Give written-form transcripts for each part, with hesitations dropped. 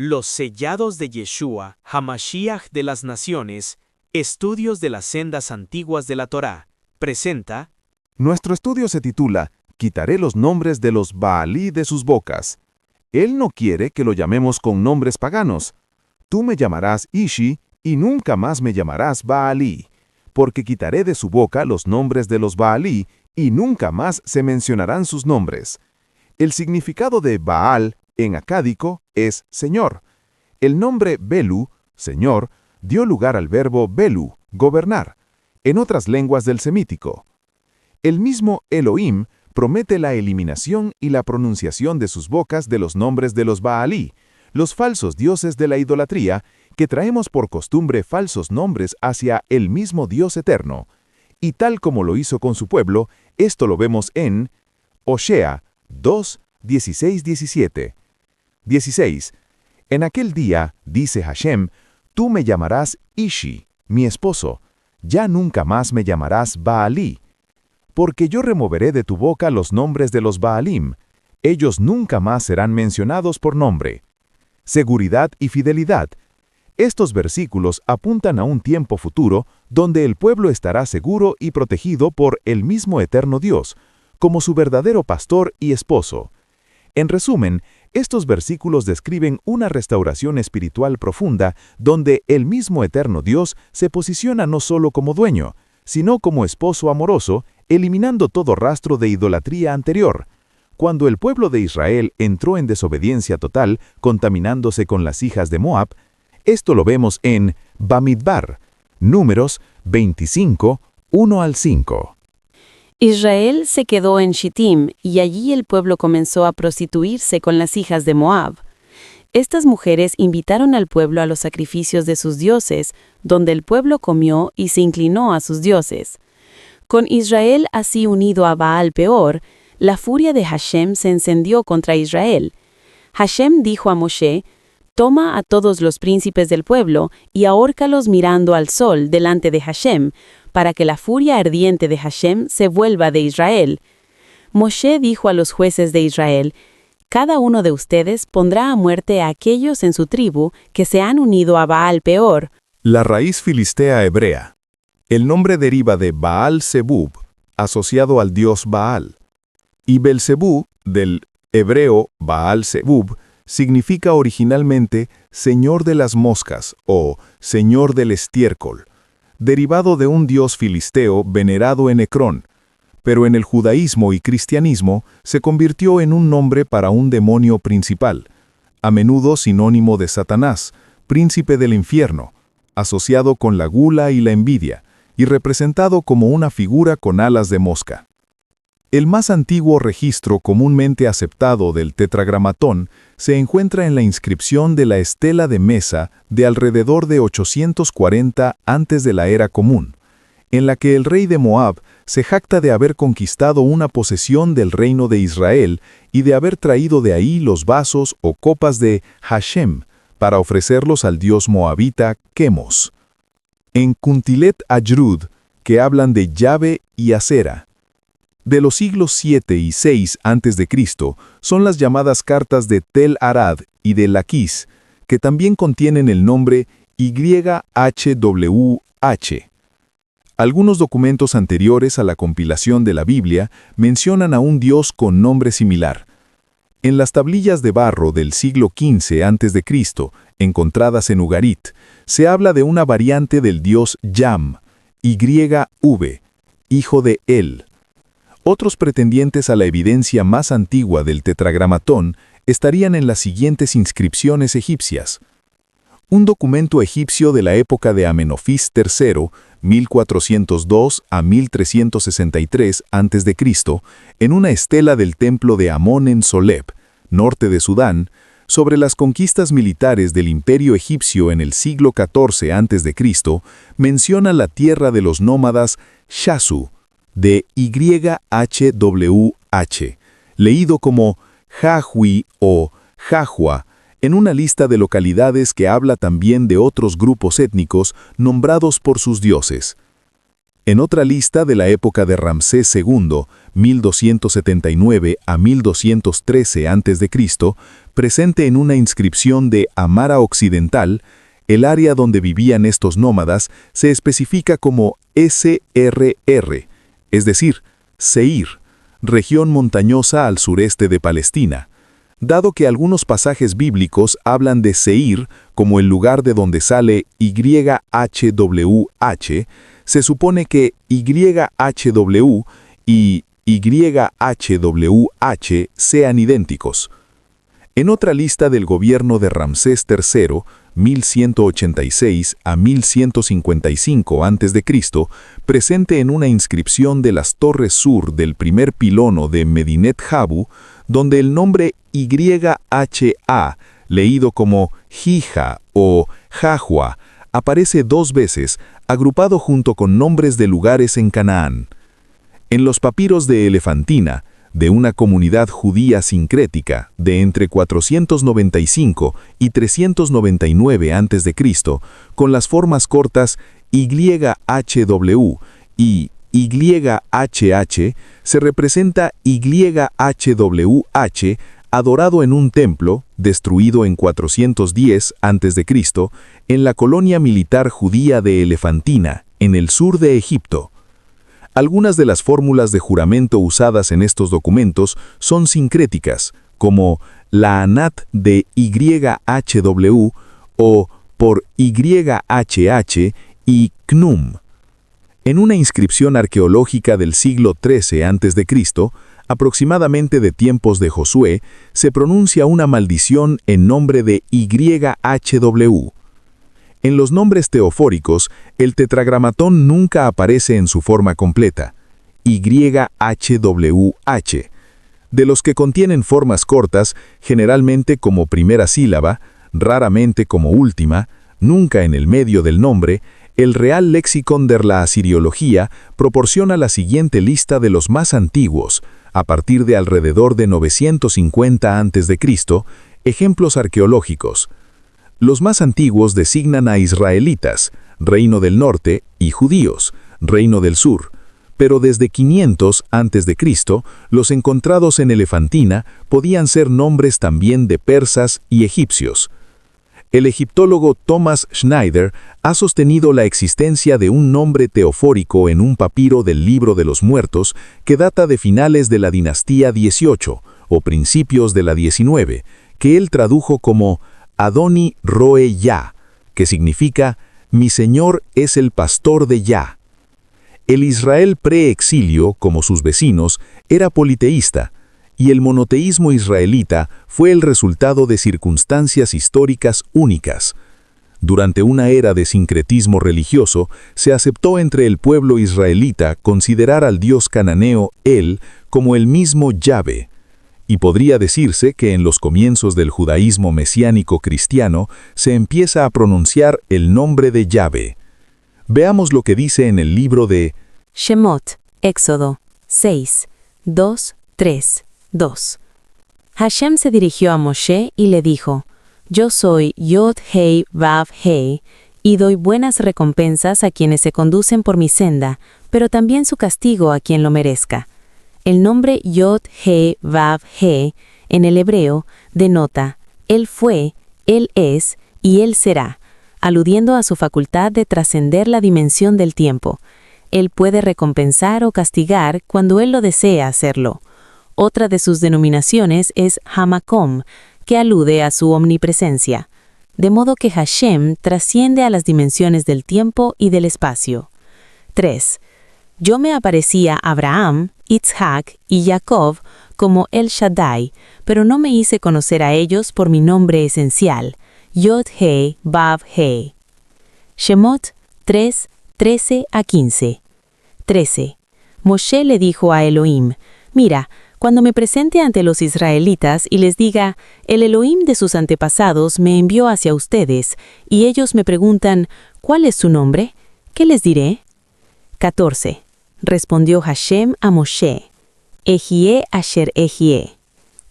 Los sellados de Yeshua, Hamashiach de las Naciones, Estudios de las Sendas Antiguas de la Torá, presenta. Nuestro estudio se titula Quitaré los nombres de los Baalí de sus bocas. Él no quiere que lo llamemos con nombres paganos. Tú me llamarás Ishi y nunca más me llamarás Baalí, porque quitaré de su boca los nombres de los Baalí y nunca más se mencionarán sus nombres. El significado de Baal en acádico es Señor. El nombre Belu, Señor, dio lugar al verbo Belu, gobernar, en otras lenguas del semítico. El mismo Elohim promete la eliminación y la pronunciación de sus bocas de los nombres de los Baalí, los falsos dioses de la idolatría, que traemos por costumbre falsos nombres hacia el mismo Dios eterno. Y tal como lo hizo con su pueblo, esto lo vemos en Osea 2, 16-17. 16. En aquel día, dice Hashem, tú me llamarás Ishi, mi esposo, ya nunca más me llamarás Baalí, porque yo removeré de tu boca los nombres de los Baalim, ellos nunca más serán mencionados por nombre. Seguridad y fidelidad. Estos versículos apuntan a un tiempo futuro donde el pueblo estará seguro y protegido por el mismo eterno Dios, como su verdadero pastor y esposo. En resumen, estos versículos describen una restauración espiritual profunda donde el mismo eterno Dios se posiciona no solo como dueño, sino como esposo amoroso, eliminando todo rastro de idolatría anterior. Cuando el pueblo de Israel entró en desobediencia total, contaminándose con las hijas de Moab, esto lo vemos en Bamidbar, Números 25, 1-5. Israel se quedó en Shittim y allí el pueblo comenzó a prostituirse con las hijas de Moab. Estas mujeres invitaron al pueblo a los sacrificios de sus dioses, donde el pueblo comió y se inclinó a sus dioses. Con Israel así unido a Baal Peor, la furia de Hashem se encendió contra Israel. Hashem dijo a Moshe: «Toma a todos los príncipes del pueblo y ahórcalos mirando al sol delante de Hashem, para que la furia ardiente de Hashem se vuelva de Israel». Moshe dijo a los jueces de Israel: «Cada uno de ustedes pondrá a muerte a aquellos en su tribu que se han unido a Baal Peor». La raíz filistea hebrea. El nombre deriva de Baal Zebub, asociado al dios Baal. Y Belzebú, del hebreo Baal Zebub, significa originalmente Señor de las moscas o Señor del estiércol, derivado de un dios filisteo venerado en Ecrón, pero en el judaísmo y cristianismo se convirtió en un nombre para un demonio principal, a menudo sinónimo de Satanás, príncipe del infierno, asociado con la gula y la envidia, y representado como una figura con alas de mosca. El más antiguo registro comúnmente aceptado del tetragramatón se encuentra en la inscripción de la estela de Mesa de alrededor de 840 antes de la era común, en la que el rey de Moab se jacta de haber conquistado una posesión del reino de Israel y de haber traído de ahí los vasos o copas de Hashem para ofrecerlos al dios moabita Quemos. En Kuntilet Ajrud, que hablan de Yahvé y Asera. De los siglos 7 y 6 a.C. son las llamadas cartas de Tel Arad y de Laquis, que también contienen el nombre YHWH. Algunos documentos anteriores a la compilación de la Biblia mencionan a un dios con nombre similar. En las tablillas de barro del siglo XV a.C., encontradas en Ugarit, se habla de una variante del dios Yam, YV, hijo de El. Otros pretendientes a la evidencia más antigua del tetragramatón estarían en las siguientes inscripciones egipcias. Un documento egipcio de la época de Amenofis III, 1402 a 1363 a.C., en una estela del templo de Amón en Soleb, norte de Sudán, sobre las conquistas militares del imperio egipcio en el siglo XIV a.C., menciona la tierra de los nómadas Shasu, de YHWH, leído como Jahwi o Jahua, en una lista de localidades que habla también de otros grupos étnicos nombrados por sus dioses. En otra lista de la época de Ramsés II, 1279 a 1213 a.C., presente en una inscripción de Amara Occidental, el área donde vivían estos nómadas se especifica como SRR, es decir, Seir, región montañosa al sureste de Palestina. Dado que algunos pasajes bíblicos hablan de Seir como el lugar de donde sale YHWH, se supone que YHW y YHWH sean idénticos. En otra lista del gobierno de Ramsés III, 1186 a 1155 a.C., presente en una inscripción de las torres sur del primer pilono de Medinet Habu, donde el nombre YHA, leído como Jija o Jahua, aparece 2 veces, agrupado junto con nombres de lugares en Canaán. En los papiros de Elefantina, de una comunidad judía sincrética de entre 495 y 399 a.C., con las formas cortas YHW y YHH, se representa YHWH adorado en un templo, destruido en 410 a.C., en la colonia militar judía de Elefantina, en el sur de Egipto. Algunas de las fórmulas de juramento usadas en estos documentos son sincréticas, como la ANAT de YHW o por YHH y CNUM. En una inscripción arqueológica del siglo XIII a.C., aproximadamente de tiempos de Josué, se pronuncia una maldición en nombre de YHW. En los nombres teofóricos, el tetragramatón nunca aparece en su forma completa, YHWH. De los que contienen formas cortas, generalmente como primera sílaba, raramente como última, nunca en el medio del nombre, el Real Lexicon de la Asiriología proporciona la siguiente lista de los más antiguos, a partir de alrededor de 950 a.C., ejemplos arqueológicos. Los más antiguos designan a israelitas, reino del norte, y judíos, reino del sur, pero desde 500 a.C., los encontrados en Elefantina podían ser nombres también de persas y egipcios. El egiptólogo Thomas Schneider ha sostenido la existencia de un nombre teofórico en un papiro del Libro de los Muertos que data de finales de la dinastía 18 o principios de la 19, que él tradujo como Adoni Roe Yah, que significa «Mi Señor es el pastor de Yah». El Israel pre-exilio, como sus vecinos, era politeísta, y el monoteísmo israelita fue el resultado de circunstancias históricas únicas. Durante una era de sincretismo religioso, se aceptó entre el pueblo israelita considerar al dios cananeo El como el mismo Yahvé, y podría decirse que en los comienzos del judaísmo mesiánico cristiano se empieza a pronunciar el nombre de Yahvé. Veamos lo que dice en el libro de Shemot, Éxodo 6, 2, 3, 2. Hashem se dirigió a Moshe y le dijo: Yo soy Yod-Hei Vav-Hei, y doy buenas recompensas a quienes se conducen por mi senda, pero también su castigo a quien lo merezca. El nombre Yod-Hei Vav-Hei en el hebreo denota Él fue, Él es y Él será, aludiendo a su facultad de trascender la dimensión del tiempo. Él puede recompensar o castigar cuando Él lo desea hacerlo. Otra de sus denominaciones es Hamakom, que alude a su omnipresencia. De modo que Hashem trasciende a las dimensiones del tiempo y del espacio. 3. Yo me aparecí a Abraham, Itzhak y Jacob como El Shaddai, pero no me hice conocer a ellos por mi nombre esencial, Yod-Hei Vav-Hei. Shemot 3, 13 a 15. 13. Moshe le dijo a Elohim: Mira, cuando me presente ante los israelitas y les diga, el Elohim de sus antepasados me envió hacia ustedes, y ellos me preguntan, ¿cuál es su nombre? ¿Qué les diré? 14. Respondió Hashem a Moshe: Ejie asher ejie.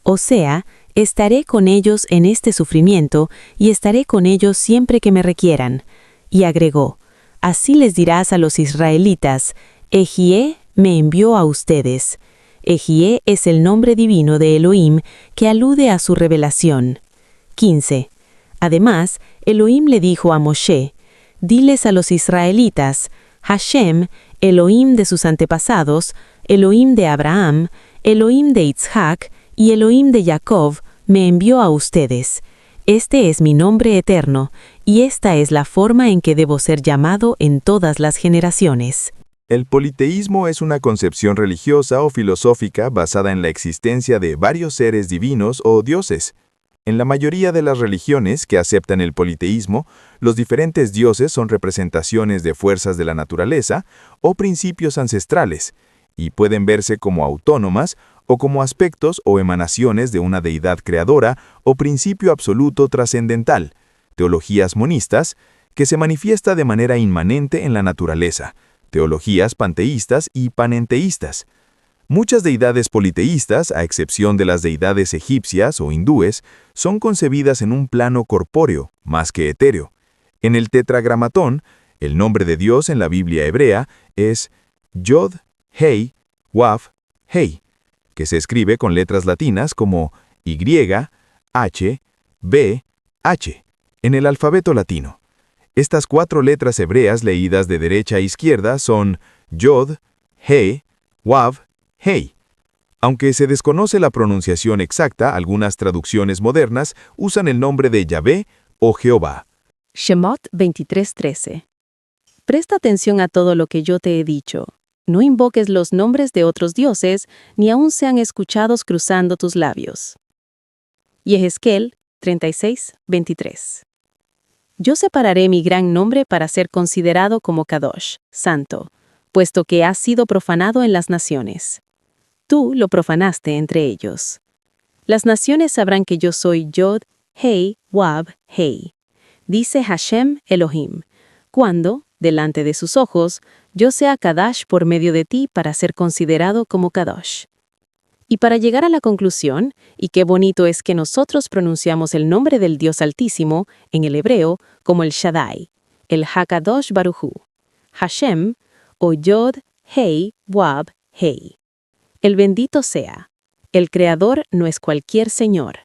O sea, estaré con ellos en este sufrimiento y estaré con ellos siempre que me requieran. Y agregó: Así les dirás a los israelitas, Ejié me envió a ustedes. Ejié es el nombre divino de Elohim que alude a su revelación. 15. Además, Elohim le dijo a Moshe, diles a los israelitas, Hashem, Elohim de sus antepasados, Elohim de Abraham, Elohim de Isaac y Elohim de Jacob, me envió a ustedes. Este es mi nombre eterno, y esta es la forma en que debo ser llamado en todas las generaciones. El politeísmo es una concepción religiosa o filosófica basada en la existencia de varios seres divinos o dioses. En la mayoría de las religiones que aceptan el politeísmo, los diferentes dioses son representaciones de fuerzas de la naturaleza o principios ancestrales, y pueden verse como autónomas o como aspectos o emanaciones de una deidad creadora o principio absoluto trascendental, teologías monistas, que se manifiesta de manera inmanente en la naturaleza, teologías panteístas y panenteístas. Muchas deidades politeístas, a excepción de las deidades egipcias o hindúes, son concebidas en un plano corpóreo, más que etéreo. En el Tetragramatón, el nombre de Dios en la Biblia hebrea es Yod, Hei, Wav, Hei, que se escribe con letras latinas como Y, H, B, H, en el alfabeto latino. Estas 4 letras hebreas leídas de derecha a izquierda son Yod, He, Wav, Hei. Aunque se desconoce la pronunciación exacta, algunas traducciones modernas usan el nombre de Yahvé o Jehová. Shemot 23:13. Presta atención a todo lo que yo te he dicho. No invoques los nombres de otros dioses, ni aun sean escuchados cruzando tus labios. Yehezkel 36:23. Yo separaré mi gran nombre para ser considerado como Kadosh, santo, puesto que has sido profanado en las naciones. Tú lo profanaste entre ellos. Las naciones sabrán que yo soy Yod, Hei, Wav, Hei. Dice Hashem Elohim, cuando, delante de sus ojos, yo sea Kadash por medio de ti para ser considerado como Kadosh. Y para llegar a la conclusión, y qué bonito es que nosotros pronunciamos el nombre del Dios Altísimo, en el hebreo, como el Shaddai, el Hakadosh Baruj Hu, Hashem, o Yod, Hei, Wav, Hei. El bendito sea. El Creador no es cualquier señor.